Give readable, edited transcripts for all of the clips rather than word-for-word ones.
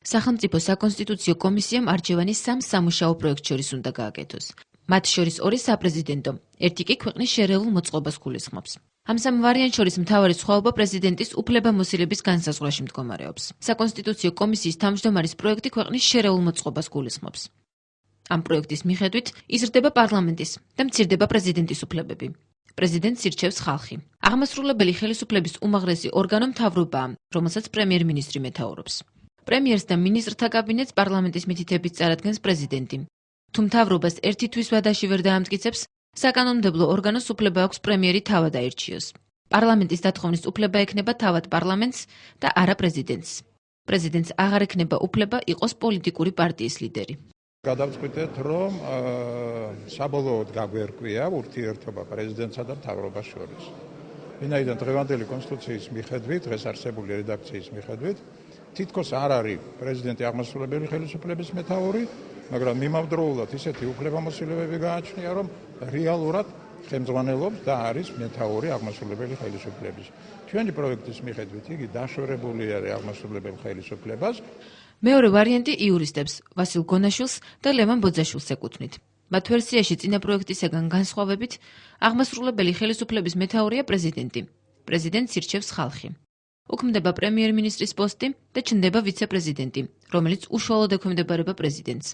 სახელმწიფო საკონსტიტუციო კომისიამ არჩევანი 3 სამუშაო პროექტ შორის უნდა გააკეთოს. მათ შორის 2 საპრეზიდენტო, ერთი კი ქვეყნის შერეულ მოწყობას გულისხმობს. ამ სამ ვარიანტ შორის მთავარი სხვაობა პრეზიდენტის უფლებამოსილების განსაზღვრაში მდგომარეობს. საკონსტიტუციო კომისიის თავმჯდომარის პროექტი ქვეყნის შერეულ მოწყობას გულისხმობს. ამ პროექტის მიხედვით იზრდება პარლამენტის და მცირდება პრეზიდენტის უფლებები. პრეზიდენტს ირჩევს ხალხი. აღმასრულებელი ხელისუფლების უმაღლესი ორგანო მთავრობაა, რომელსაც პრემიერ-მინისტრი მეთაურობს. პრემიერს და მინისტრთა კაბინეტს პარლამენტის მითითებით წარადგენს პრეზიდენტი. თუ მთავრობას ერთი თვის ვადაში ვერ დაამტკიცებს, საკანონმდებლო ორგანოს უფლება აქვს პრემიერი თავად აირჩიოს. პარლამენტის დათხოვნის უფლება ექნება თავად პარლამენტს და არა პრეზიდენტს. პრეზიდენტს აღარ ექნება უფლება იყოს პოლიტიკური პარტიის ლიდერი. გადავწყვიტეთ, რომ საბოლოოდ გაგვერკვია ურთიერთობა პრეზიდენტსა და მთავრობას შორის. ვინაიდან დღევანდელი კონსტიტუციის მიხედვით, დღეს არსებული რედაქციის მიხედვით, თითქოს არ არის პრეზიდენტი აღმასრულებელი ხელისუფლების მეთაური, მაგრამ მიმავდროულად ისეთი უფლებამოსილებები გააჩნია, რომ რეალურად ხელმძღვანელობს და არის მეთაური აღმასრულებელი ხელისუფლების. ჩვენი პროექტის მიხედვით იგი დაშორებული არის აღმასრულებელ ხელისუფლებას. მეორე ვარიანტი იურისტებს ვასილ გონაშვილს და ლევან ბოძაშვილს ეკუთვნით. მათ ვერსიაში წინა პროექტისაგან განსხვავებით, აღმასრულებელი ხელისუფლების მეთაურია პრეზიდენტი. პრეზიდენტს ირჩევს ხალხი. უქმდება პრემიერ-მინისტრის პოსტი და ჩნდება ვიცე-პრეზიდენტი, რომელიც უშუალოდ ექვემდებარება პრეზიდენტს.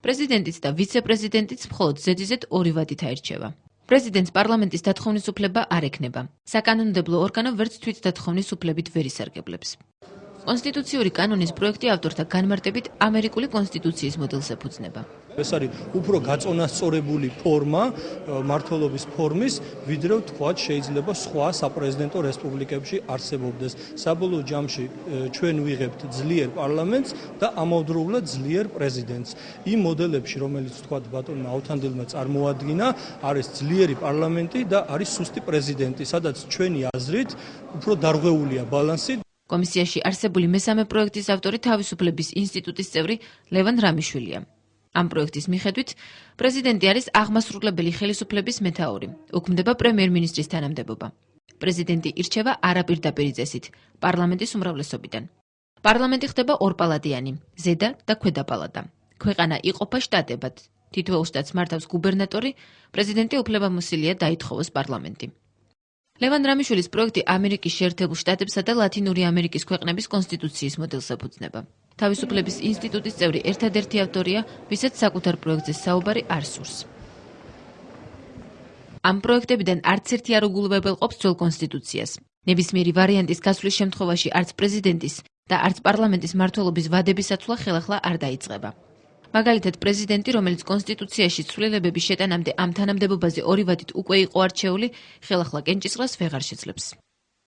პრეზიდენტიც და ვიცე-პრეზიდენტიც მხოლოდ ზედიზედ 2 ვადით აირჩევა. პრეზიდენტს პარლამენტის დათხოვნის უფლება არ ექნება. საკანონმდებლო ორგანო ვერც თვით დათხოვნის უფლებით ვერ ისარგებლებს. კონსტიტუციური კანონის პროექტი ავტორთა განმარტებით ამერიკული კონსტიტუციის მოდელს ეფუძნება. ეს არის უფრო გაწონასწორებული ფორმა მმართველობის ფორმის, ვიდრე ვთქვათ შეიძლება სხვა საპრეზიდენტო რესპუბლიკებში არსებობდეს. საბოლოო ჯამში ჩვენ ვიღებთ ძლიერ პარლამენტს და ამავდროულად ძლიერ პრეზიდენტს. იმ მოდელებში, რომელიც ვთქვათ ბატონმა ავთანდილმა წარმოადგინა, არის ძლიერი პარლამენტი და არის სუსტი პრეზიდენტი, სადაც ჩვენი აზრით უფრო დარღვეულია ბალანსი. კომისიაში არსებული მესამე პროექტის ავტორი თავისუფლების ინსტიტუტის წევრი ლევან რამიშვილია. ამ პროექტის მიხედვით, პრეზიდენტი არის აღმასრულებელი ხელისუფლების მეთაური, უქმდება პრემიერ-მინისტრის თანამდებობა. პრეზიდენტი ირჩევა არაპირდაპირი წესით, პარლამენტის უმრავლესობიდან. პარლამენტი ხდება ორპალატიანი, ზედა და ქვედა პალატა. ქვეყანა იყოფა შტატებად. თითოეულ შტატს მართავს გუბერნატორი, პრეზიდენტი უფლებამოსილია დაითხოვოს პარლამენტი. ლევან რამიშვილის პროექტი ამერიკის შეერთებულ შტატებსა და ლათინური ამერიკის ქვეყნების კონსტიტუციის მოდელს ეფუძნება. თავისუფლების ინსტიტუტის წევრი ერთადერთი ავტორია, ვისაც საკუთარ პროექტზე საუბარი არ სურს. ამ პროექტებიდან არც ერთი არ უგულებელყოფს ძველ კონსტიტუციას. ნებისმიერი ვარიანტის გასვლის შემთხვევაში არც პრეზიდენტის და არც პარლამენტის მმართველობის ვადებისაცვლა ხელახლა არ დაიწყება. მაგალითად, პრეზიდენტი, რომელიც კონსტიტუციაში ცვლილებების შეტანამდე ამ თანამდებობაზე 2 ვადით უკვე იყო არჩეული, ხელახლა კენჭისყრას ვეღარ შეძლებს.